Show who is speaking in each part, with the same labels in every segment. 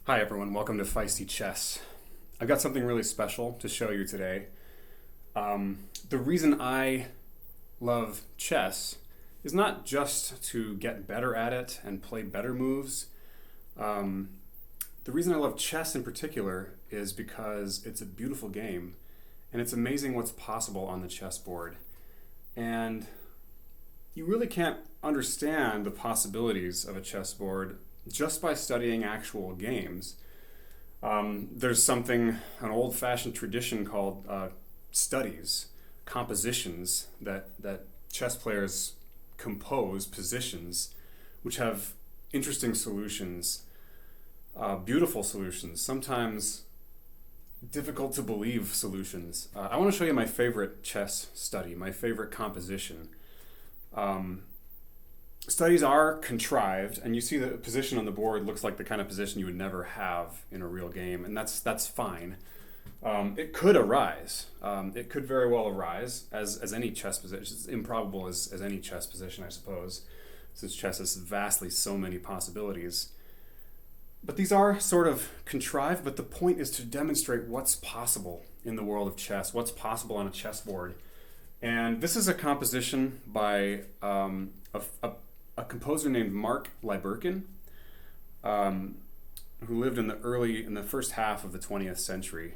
Speaker 1: Hi everyone, welcome to Feisty Chess. I've got something really special to show you today. The reason I love chess is not just to get better at it and play better moves. The reason I love chess in particular is because it's a beautiful game and it's amazing what's possible on the chessboard. And you really can't understand the possibilities of a chessboard just by studying actual games. There's an old-fashioned tradition called studies, compositions that chess players compose, positions, which have interesting solutions, beautiful solutions, sometimes difficult to believe solutions. I want to show you my favorite chess study, my favorite composition. Studies are contrived, and you see the position on the board looks like the kind of position you would never have in a real game, and that's fine. It could arise. It could very well arise as any chess position. It's improbable as any chess position, I suppose, since chess has vastly so many possibilities. But these are sort of contrived, but the point is to demonstrate what's possible in the world of chess, what's possible on a chessboard. And this is a composition by a composer named Mark Liburkin, who lived in the first half of the 20th century.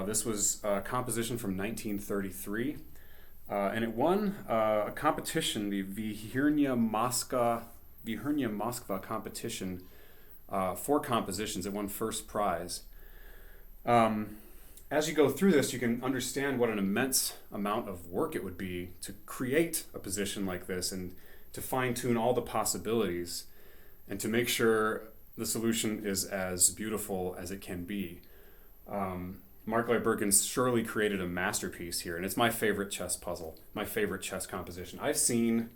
Speaker 1: This was a composition from 1933, and it won a competition, the Vyhrnia Moskva competition for compositions. It won first prize. As you go through this, you can understand what an immense amount of work it would be to create a position like this and to fine-tune all the possibilities and to make sure the solution is as beautiful as it can be. Mark Liburkin surely created a masterpiece here, and it's my favorite chess puzzle, my favorite chess composition. I've seen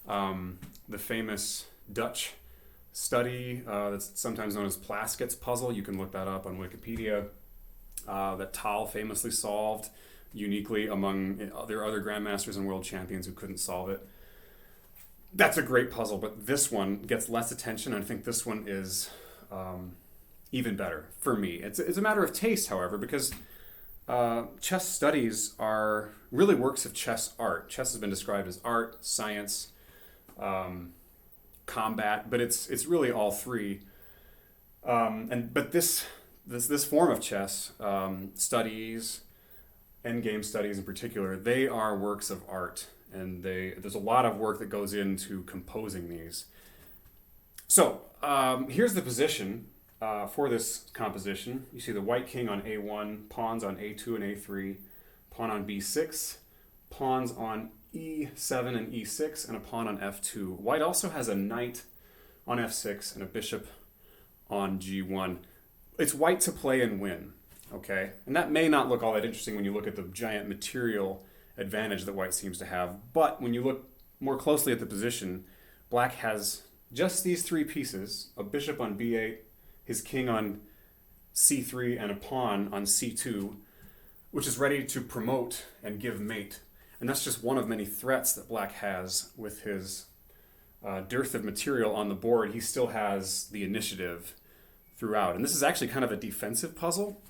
Speaker 1: the famous Dutch study that's sometimes known as Plaskett's puzzle. You can look that up on Wikipedia, that Tal famously solved uniquely among their other grandmasters and world champions who couldn't solve it. That's a great puzzle, but this one gets less attention. I think this one is even better for me. It's a matter of taste, however, because chess studies are really works of chess art. Chess has been described as art, science, combat, but it's really all three. But this form of chess, studies, endgame studies in particular, they are works of art. And there's a lot of work that goes into composing these. So here's the position for this composition. You see the white king on a1, pawns on a2 and a3, pawn on b6, pawns on e7 and e6, and a pawn on f2. White also has a knight on f6 and a bishop on g1. It's white to play and win, okay? And that may not look all that interesting when you look at the giant material advantage that white seems to have, but when you look more closely at the position, black has just these three pieces: a bishop on b8, his king on c3, and a pawn on c2, which is ready to promote and give mate. And that's just one of many threats that black has with his dearth of material on the board. He still has the initiative throughout, and this is actually kind of a defensive puzzle.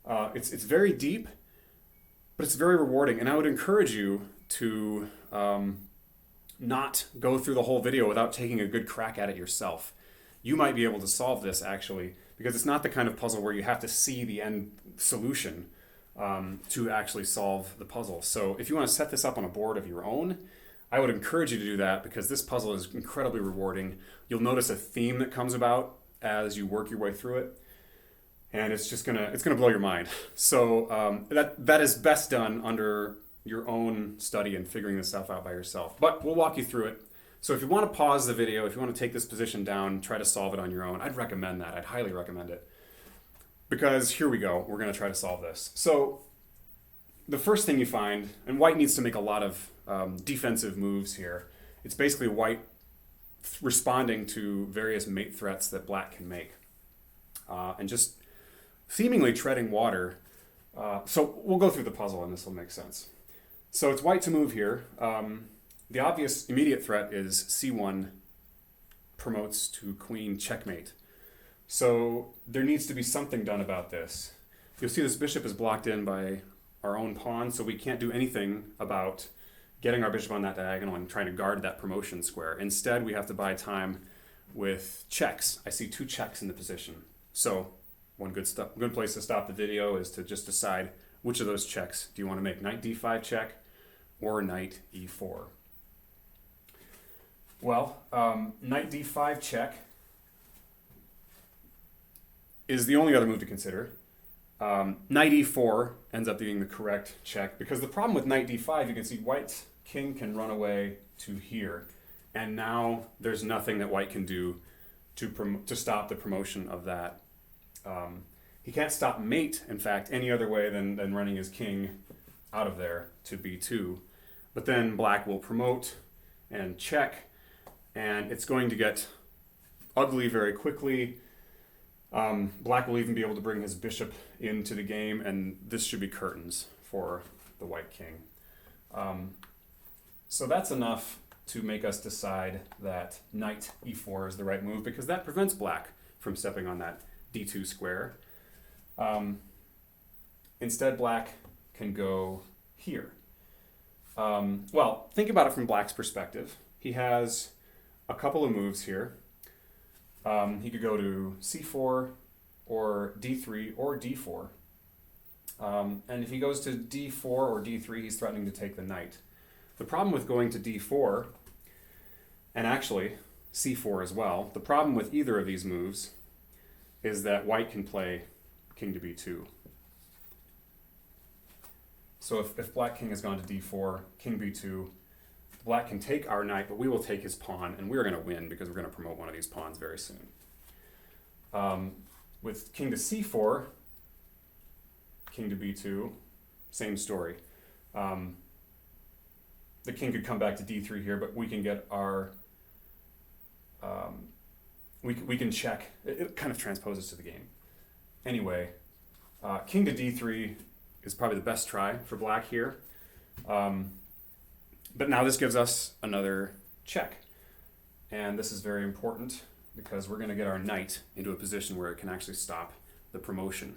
Speaker 1: It's very deep, but it's very rewarding, and I would encourage you to not go through the whole video without taking a good crack at it yourself. You might be able to solve this, actually, because it's not the kind of puzzle where you have to see the end solution to actually solve the puzzle. So if you want to set this up on a board of your own, I would encourage you to do that, because this puzzle is incredibly rewarding. You'll notice a theme that comes about as you work your way through it. And it's gonna blow your mind. So that is best done under your own study and figuring this stuff out by yourself. But we'll walk you through it. So if you want to pause the video, if you want to take this position down, try to solve it on your own, I'd recommend that. I'd highly recommend it. Because here we go. We're going to try to solve this. So the first thing you find, and white needs to make a lot of defensive moves here. It's basically white responding to various mate threats that black can make. And just seemingly treading water. So we'll go through the puzzle and this will make sense. So it's white to move here. The obvious immediate threat is c1 promotes to queen checkmate. So there needs to be something done about this. You'll see this bishop is blocked in by our own pawn, so we can't do anything about getting our bishop on that diagonal and trying to guard that promotion square. Instead, we have to buy time with checks. I see 2 checks in the position. So one good place to stop the video is to just decide which of those checks do you want to make, knight d5 check or knight e4. Well, knight d5 check is the only other move to consider. Knight e4 ends up being the correct check because the problem with knight d5, you can see white's king can run away to here, and now there's nothing that white can do to stop the promotion of that. He can't stop mate, in fact, any other way than running his king out of there to b2. But then black will promote and check, and it's going to get ugly very quickly. Black will even be able to bring his bishop into the game, and this should be curtains for the white king. So that's enough to make us decide that knight e4 is the right move, because that prevents black from stepping on that d2 square. Instead, black can go here. Well, think about it from black's perspective. He has a couple of moves here. He could go to c4 or d3 or d4. And if he goes to d4 or d3, he's threatening to take the knight. The problem with going to d4, and actually c4 as well, the problem with either of these moves is that white can play king to b2. So if black king has gone to d4, king b2, black can take our knight, but we will take his pawn, and we're going to win because we're going to promote one of these pawns very soon. With king to c4, king to b2, same story. The king could come back to d3 here, but we can get our... we can check. It kind of transposes to the game. Anyway, king to d3 is probably the best try for black here. But now this gives us another check. And this is very important because we're going to get our knight into a position where it can actually stop the promotion.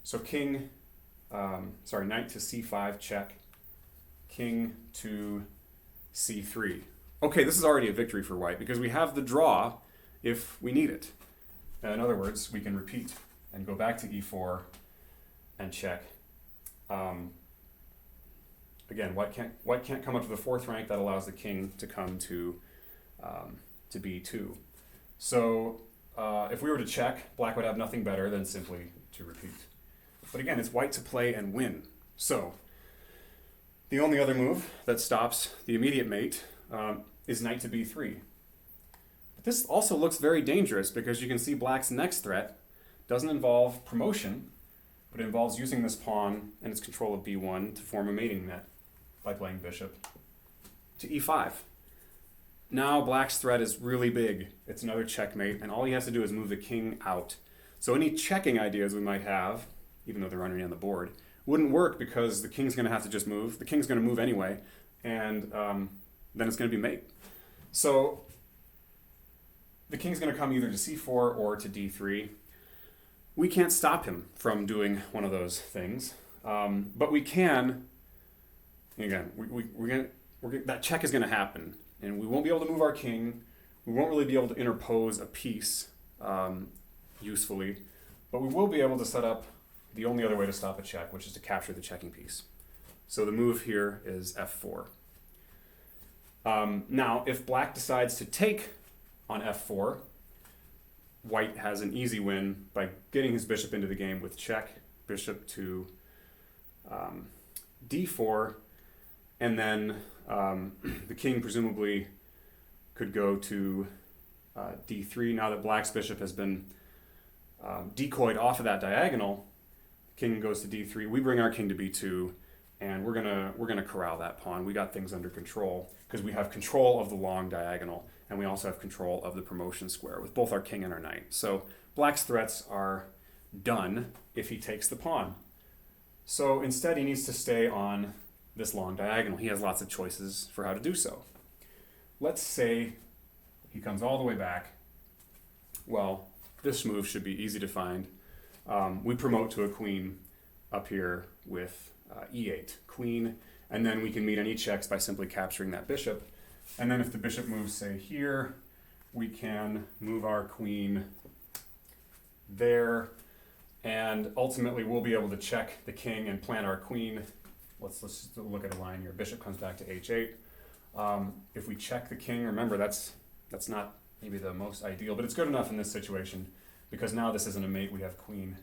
Speaker 1: So knight to c5 check, king to c3. Okay, this is already a victory for white because we have the draw if we need it. In other words, we can repeat and go back to e4 and check. Again, white can't come up to the 4th rank. That allows the king to come to b2. So if we were to check, black would have nothing better than simply to repeat. But again, it's white to play and win. So the only other move that stops the immediate mate is knight to b3. But this also looks very dangerous because you can see black's next threat doesn't involve promotion, but it involves using this pawn and its control of b1 to form a mating net by playing bishop to e5. Now black's threat is really big. It's another checkmate, and all he has to do is move the king out. So any checking ideas we might have, even though they're already on the board, wouldn't work because the king's going to have to just move. The king's going to move anyway, and then it's going to be mate. So the king's going to come either to c4 or to d3. We can't stop him from doing one of those things, but we can. Again, that check is going to happen, and we won't be able to move our king. We won't really be able to interpose a piece usefully, but we will be able to set up the only other way to stop a check, which is to capture the checking piece. So the move here is f4. Now, if black decides to take on f4, white has an easy win by getting his bishop into the game with check, bishop to d4, and then the king presumably could go to d3. Now that black's bishop has been decoyed off of that diagonal, the king goes to d3. We bring our king to b2, and we're gonna corral that pawn. We got things under control because we have control of the long diagonal, and we also have control of the promotion square with both our king and our knight. So black's threats are done if he takes the pawn. So instead he needs to stay on this long diagonal. He has lots of choices for how to do so. Let's say he comes all the way back. Well, this move should be easy to find. We promote to a queen up here with e8, queen, and then we can meet any checks by simply capturing that bishop. And then if the bishop moves, say, here, we can move our queen there, and ultimately we'll be able to check the king and plant our queen. Let's look at a line here. Bishop comes back to h8. If we check the king, remember that's not maybe the most ideal, but it's good enough in this situation because now this isn't a mate. We have queen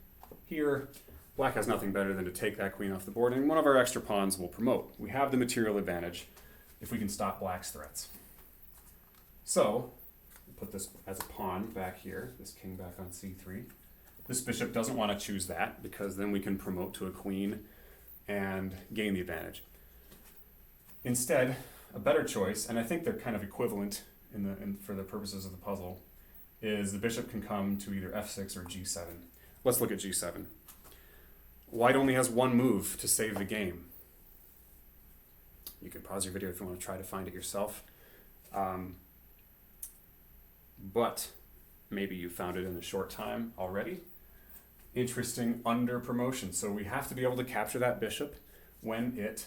Speaker 1: here. Black has nothing better than to take that queen off the board, and one of our extra pawns will promote. We have the material advantage if we can stop black's threats. So, we'll put this as a pawn back here, this king back on c3. This bishop doesn't want to choose that because then we can promote to a queen and gain the advantage. Instead, a better choice, and I think they're kind of equivalent for the purposes of the puzzle, is the bishop can come to either f6 or g7. Let's look at g7. White only has one move to save the game. You can pause your video if you want to try to find it yourself. But maybe you found it in a short time already. Interesting under promotion. So we have to be able to capture that bishop when it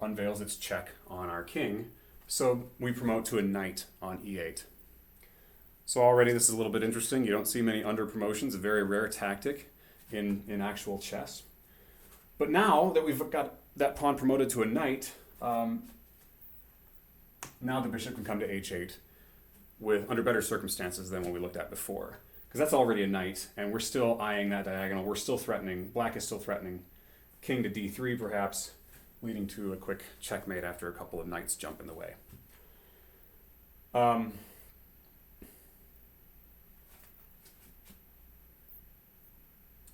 Speaker 1: unveils its check on our king. So we promote to a knight on e8. So already this is a little bit interesting. You don't see many under promotions, a very rare tactic in actual chess. But now that we've got that pawn promoted to a knight, now the bishop can come to h8 under better circumstances than what we looked at before. Because that's already a knight, and we're still eyeing that diagonal. We're still threatening, black is still threatening king to d3 perhaps, leading to a quick checkmate after a couple of knights jump in the way.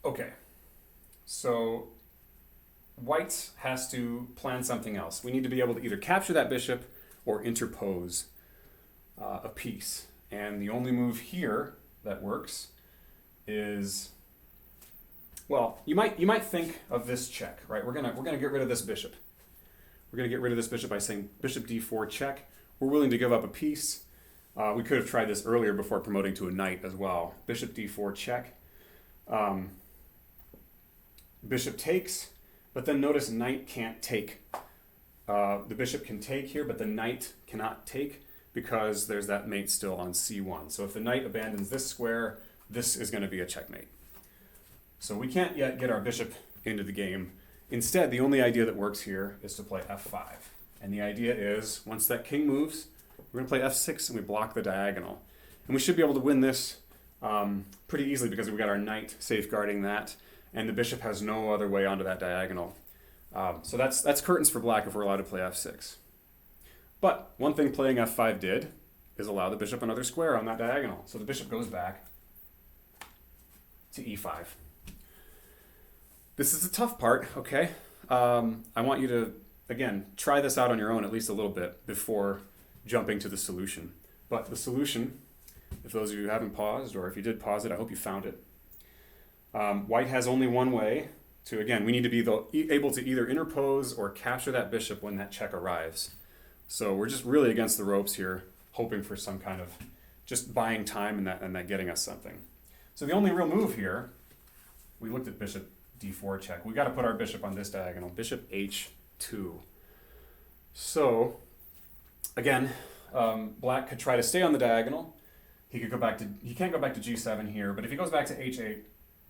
Speaker 1: Okay, so white has to plan something else. We need to be able to either capture that bishop or interpose a piece. And the only move here that works is, well, you might think of this check, right? We're gonna get rid of this bishop. We're gonna get rid of this bishop by saying bishop d4 check. We're willing to give up a piece. We could have tried this earlier before promoting to a knight as well. Bishop d4 check. Bishop takes, but then notice knight can't take. The bishop can take here, but the knight cannot take because there's that mate still on c1. So if the knight abandons this square, this is going to be a checkmate. So we can't yet get our bishop into the game. Instead, the only idea that works here is to play f5. And the idea is, once that king moves, we're going to play f6 and we block the diagonal. And we should be able to win this pretty easily because we've got our knight safeguarding that, and the bishop has no other way onto that diagonal. So that's curtains for black if we're allowed to play f6. But one thing playing f5 did is allow the bishop another square on that diagonal. So the bishop goes back to e5. This is the tough part, okay? I want you to, again, try this out on your own at least a little bit before jumping to the solution. But the solution, if those of you who haven't paused, or if you did pause it, I hope you found it. White has only one way to, again, we need to be able to either interpose or capture that bishop when that check arrives. So we're just really against the ropes here, hoping for some kind of just buying time and that getting us something. So the only real move here, we looked at bishop d4 check. We got to put our bishop on this diagonal, bishop h2. So again, black could try to stay on the diagonal. He can't go back to g7 here, but if he goes back to h8,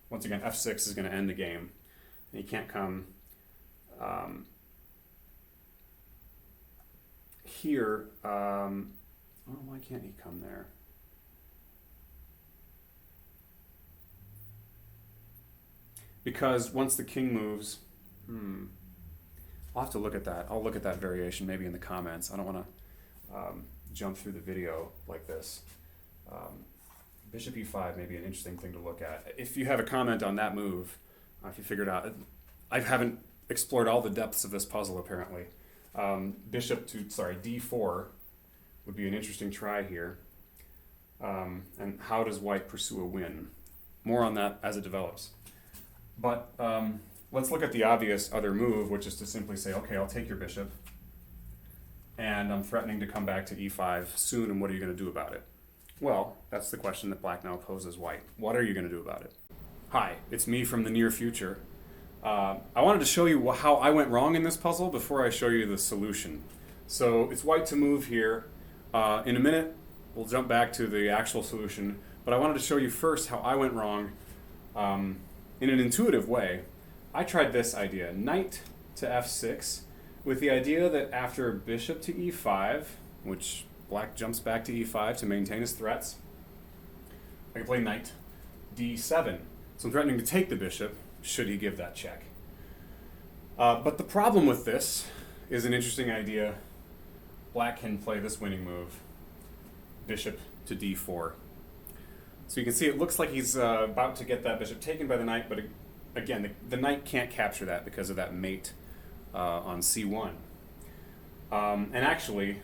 Speaker 1: once again, f6 is going to end the game. And he can't come here. Why can't he come there? Because once the king moves, I'll have to look at that. I'll look at that variation maybe in the comments. I don't want to jump through the video like this. Bishop e5 may be an interesting thing to look at. If you have a comment on that move, if you figured out, I haven't explored all the depths of this puzzle apparently. D4 would be an interesting try here. And how does white pursue a win? More on that as it develops. But let's look at the obvious other move, which is to simply say, okay, I'll take your bishop, and I'm threatening to come back to e5 soon, and what are you going to do about it? Well, that's the question that black now poses white. What are you going to do about it? Hi, it's me from the near future. I wanted to show you how I went wrong in this puzzle before I show you the solution. So it's white to move here. In a minute, we'll jump back to the actual solution, but I wanted to show you first how I went wrong in an intuitive way. I tried this idea, knight to f6, with the idea that after bishop to e5, which black jumps back to e5 to maintain his threats, I can play knight d7. So I'm threatening to take the bishop, should he give that check. But the problem with this is an interesting idea. Black can play this winning move, bishop to d4. So you can see it looks like he's about to get that bishop taken by the knight, but again, the knight can't capture that because of that mate on c1. And actually,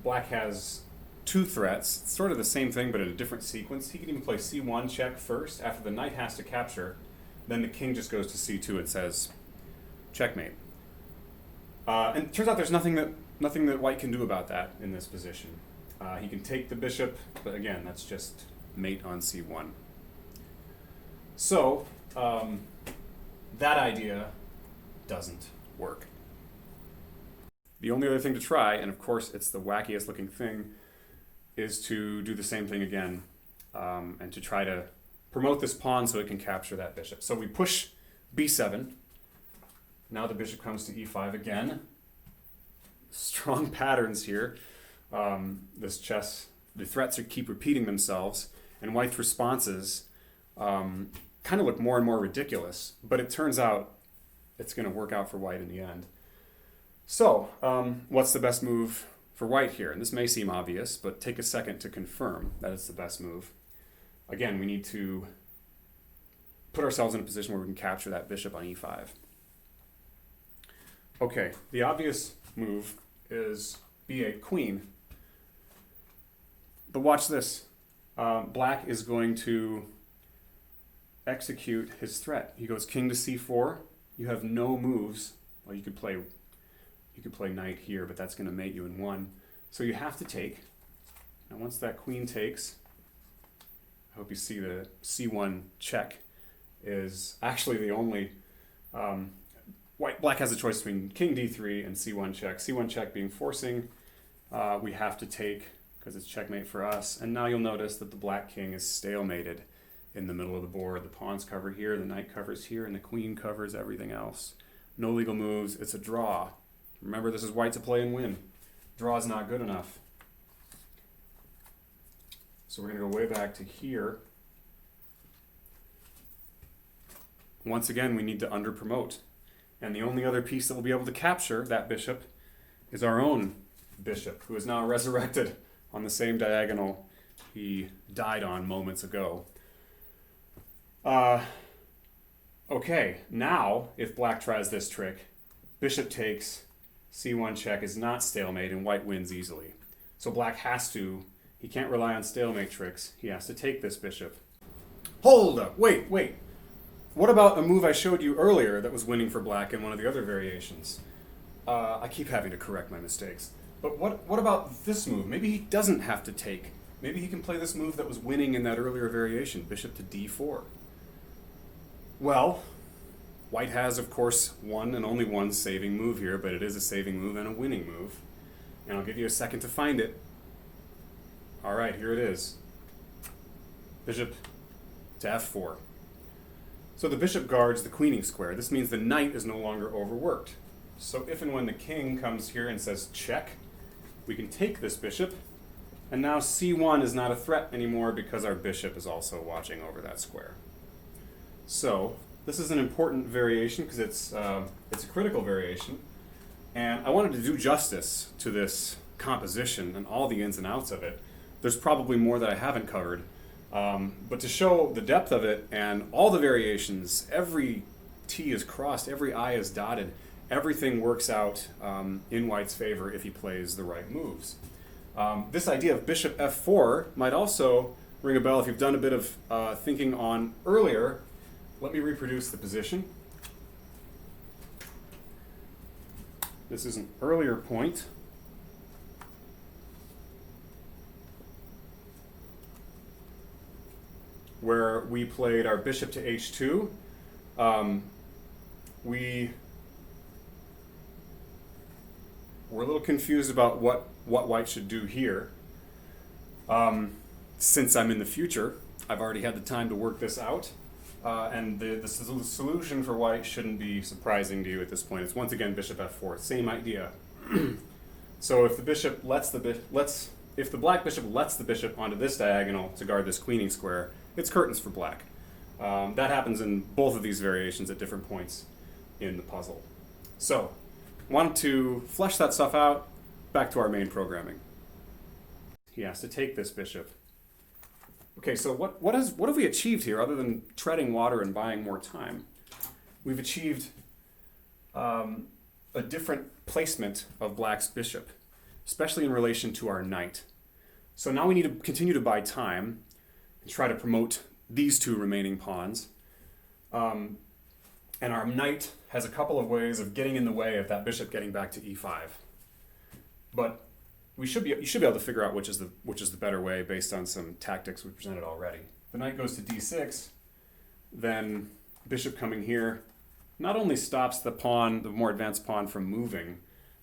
Speaker 1: black has two threats. It's sort of the same thing, but in a different sequence. He can even play c1 check first after the knight has to capture. Then the king just goes to c2 and says, checkmate. And it turns out there's nothing that white can do about that in this position. He can take the bishop, but again, that's just mate on c1. So, that idea doesn't work. The only other thing to try, and of course it's the wackiest looking thing, is to do the same thing again and to try to promote this pawn so it can capture that bishop. So we push b7. Now the bishop comes to e5 again. Strong patterns here. This chess, the threats keep repeating themselves, and white's responses kind of look more and more ridiculous, but it turns out it's going to work out for white in the end. So, what's the best move for white here? And this may seem obvious, but take a second to confirm that it's the best move. Again, we need to put ourselves in a position where we can capture that bishop on e5. Okay, the obvious move is b8 queen. But watch this. Black is going to execute his threat. He goes king to c4. You have no moves. Well, you could play knight here, but that's going to mate you in one. So you have to take. And once that queen takes, I hope you see the c1 check is actually the only black has a choice between king d3 and c1 check. c1 check being forcing. We have to take because it's checkmate for us. And now you'll notice that the black king is stalemated in the middle of the board. The pawn's covered here, the knight covers here, and the queen covers everything else. No legal moves. It's a draw. Remember, this is white to play and win. Draw is not good enough. So we're going to go way back to here. Once again, we need to under-promote. And the only other piece that will be able to capture that bishop is our own bishop, who is now resurrected on the same diagonal he died on moments ago. Okay, now if black tries this trick, bishop takes, c1 check is not stalemate, and white wins easily. So black has to, he can't rely on stalemate tricks, he has to take this bishop. Hold up, wait. What about a move I showed you earlier that was winning for black in one of the other variations? I keep having to correct my mistakes. But what about this move? Maybe he doesn't have to take. Maybe he can play this move that was winning in that earlier variation, bishop to d4. Well, white has, of course, one and only one saving move here, but it is a saving move and a winning move. And I'll give you a second to find it. All right, here it is. Bishop to f4. So the bishop guards the queening square. This means the knight is no longer overworked. So if and when the king comes here and says check, we can take this bishop, and now c1 is not a threat anymore because our bishop is also watching over that square. So this is an important variation because it's a critical variation, and I wanted to do justice to this composition and all the ins and outs of it. There's probably more that I haven't covered, but to show the depth of it and all the variations, every T is crossed, every I is dotted, everything works out in white's favor if he plays the right moves. This idea of bishop f4 might also ring a bell if you've done a bit of thinking on earlier. Let me reproduce the position. This is an earlier point. where we played our bishop to h2. We were a little confused about what white should do here. Since I'm in the future, I've already had the time to work this out. And the solution for white shouldn't be surprising to you at this point. It's once again bishop f4, same idea. So if the black bishop lets the bishop onto this diagonal to guard this queening square, it's curtains for black. That happens in both of these variations at different points in the puzzle. So, wanted to flesh that stuff out. Back to our main programming. He has to take this bishop. Okay, so what have we achieved here other than treading water and buying more time? We've achieved a different placement of black's bishop, especially in relation to our knight. So now we need to continue to buy time and try to promote these two remaining pawns. And our knight has a couple of ways of getting in the way of that bishop getting back to e5. But you should be able to figure out which is the better way based on some tactics we presented already. The knight goes to d6, then bishop coming here not only stops the more advanced pawn from moving,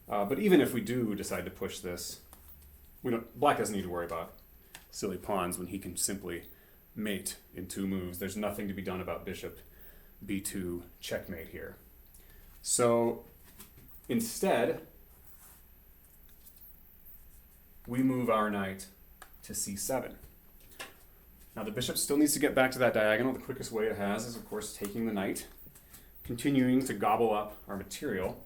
Speaker 1: but even if we do decide to push this, black doesn't need to worry about silly pawns when he can simply mate in 2 moves. There's nothing to be done about bishop b2 checkmate here. So instead, we move our knight to c7. Now the bishop still needs to get back to that diagonal. The quickest way it has is, of course, taking the knight, continuing to gobble up our material.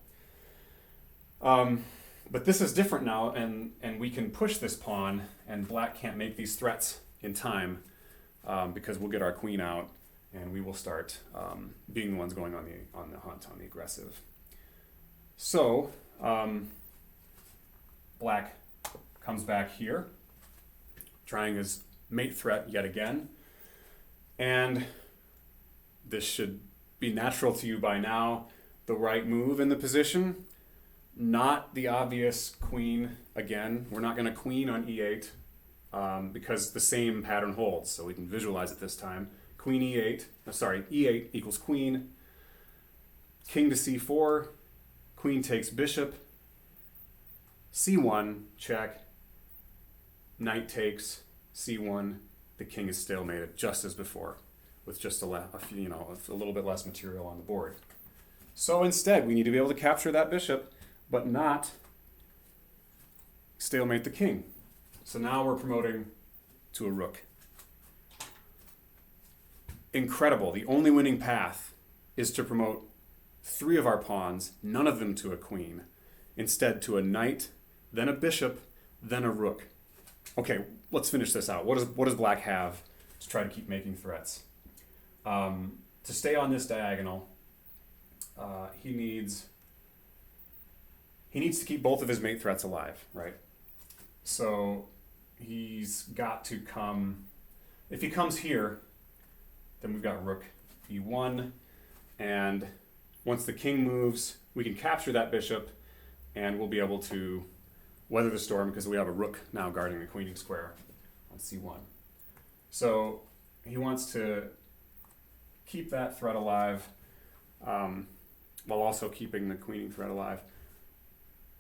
Speaker 1: But this is different now, and we can push this pawn, and black can't make these threats in time because we'll get our queen out, and we will start being the ones going on the hunt, on the aggressive. So black comes back here, trying his mate threat yet again. And this should be natural to you by now. The right move in the position, not the obvious queen again. We're not going to queen on e8 because the same pattern holds, so we can visualize it this time. Queen e8, e8 equals queen, king to c4, queen takes bishop, c1, check, knight takes c1, the king is stalemated just as before, with just a little bit less material on the board. So instead, we need to be able to capture that bishop, but not stalemate the king. So now we're promoting to a rook. Incredible. The only winning path is to promote 3 of our pawns, none of them to a queen, instead to a knight, then a bishop, then a rook. Okay, let's finish this out. What does black have to try to keep making threats? To stay on this diagonal, he needs to keep both of his mate threats alive, right? So he's got to come. If he comes here, then we've got rook e1, and once the king moves, we can capture that bishop, and we'll be able to weather the storm because we have a rook now guarding the queening square on c1. So he wants to keep that threat alive while also keeping the queening threat alive.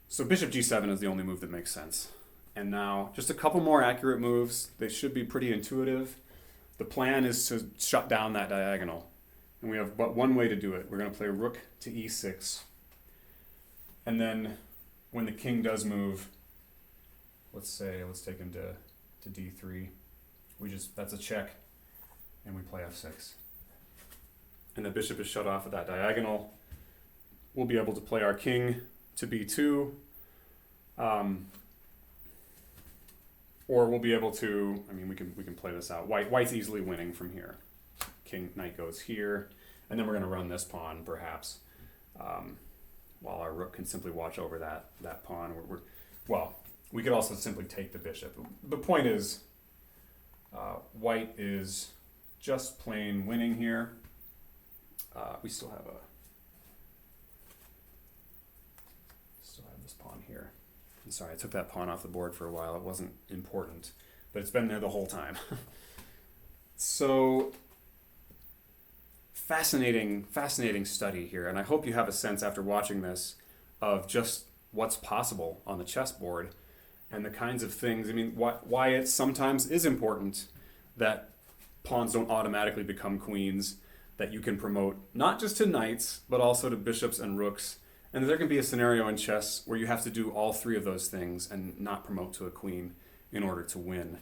Speaker 1: So bishop g7 is the only move that makes sense. And now just a couple more accurate moves. They should be pretty intuitive. The plan is to shut down that diagonal. And we have but one way to do it. We're going to play rook to e6. And then when the king does move, let's take him to d3. That's a check, and we play f6. And the bishop is shut off at that diagonal. We'll be able to play our king to b2. Or we'll be able to, we can play this out. White's easily winning from here. Knight goes here, and then we're going to run this pawn, perhaps, while our rook can simply watch over that pawn. We could also simply take the bishop. The point is, white is just plain winning here. We still have this pawn here. I'm sorry, I took that pawn off the board for a while. It wasn't important, but it's been there the whole time. So fascinating study here, and I hope you have a sense after watching this of just what's possible on the chessboard and the kinds of things. I mean, why it sometimes is important that pawns don't automatically become queens, that you can promote not just to knights, but also to bishops and rooks. And there can be a scenario in chess where you have to do all three of those things and not promote to a queen in order to win.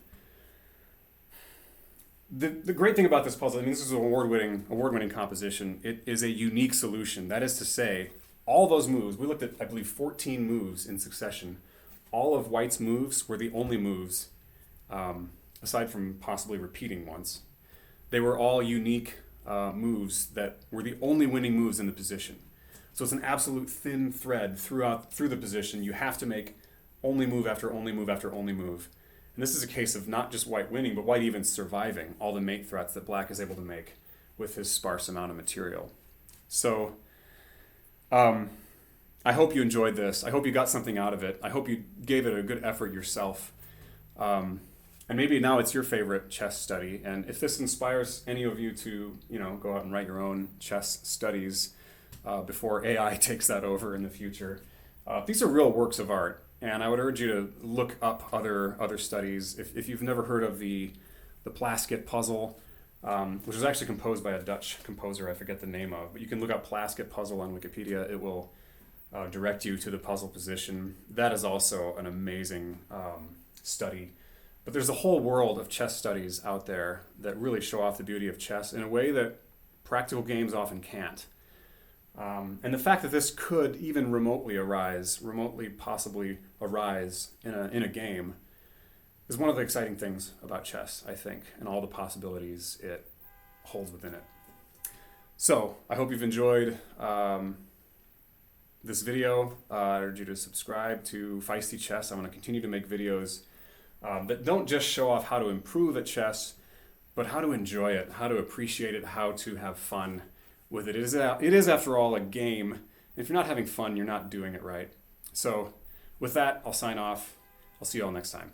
Speaker 1: The great thing about this puzzle, I mean, this is an award-winning composition. It is a unique solution. That is to say, all those moves, we looked at, I believe, 14 moves in succession. All of White's moves were the only moves, aside from possibly repeating once. They were all unique moves that were the only winning moves in the position. So it's an absolute thin thread through the position. You have to make only move after only move after only move. And this is a case of not just White winning, but White even surviving all the mate threats that Black is able to make with his sparse amount of material. So I hope you enjoyed this. I hope you got something out of it. I hope you gave it a good effort yourself. And maybe now it's your favorite chess study. And if this inspires any of you to, go out and write your own chess studies before AI takes that over in the future, these are real works of art. And I would urge you to look up other studies. If you've never heard of the Plaskett puzzle, which was actually composed by a Dutch composer I forget the name of, but you can look up Plaskett puzzle on Wikipedia. It will direct you to the puzzle position. That is also an amazing study. But there's a whole world of chess studies out there that really show off the beauty of chess in a way that practical games often can't. And the fact that this could even remotely possibly arise in a game, is one of the exciting things about chess, I think, and all the possibilities it holds within it. So, I hope you've enjoyed this video. I urge you to subscribe to Feisty Chess. I want to continue to make videos that don't just show off how to improve at chess, but how to enjoy it, how to appreciate it, how to have fun with it. It is, after all, a game. If you're not having fun, you're not doing it right. So with that, I'll sign off. I'll see you all next time.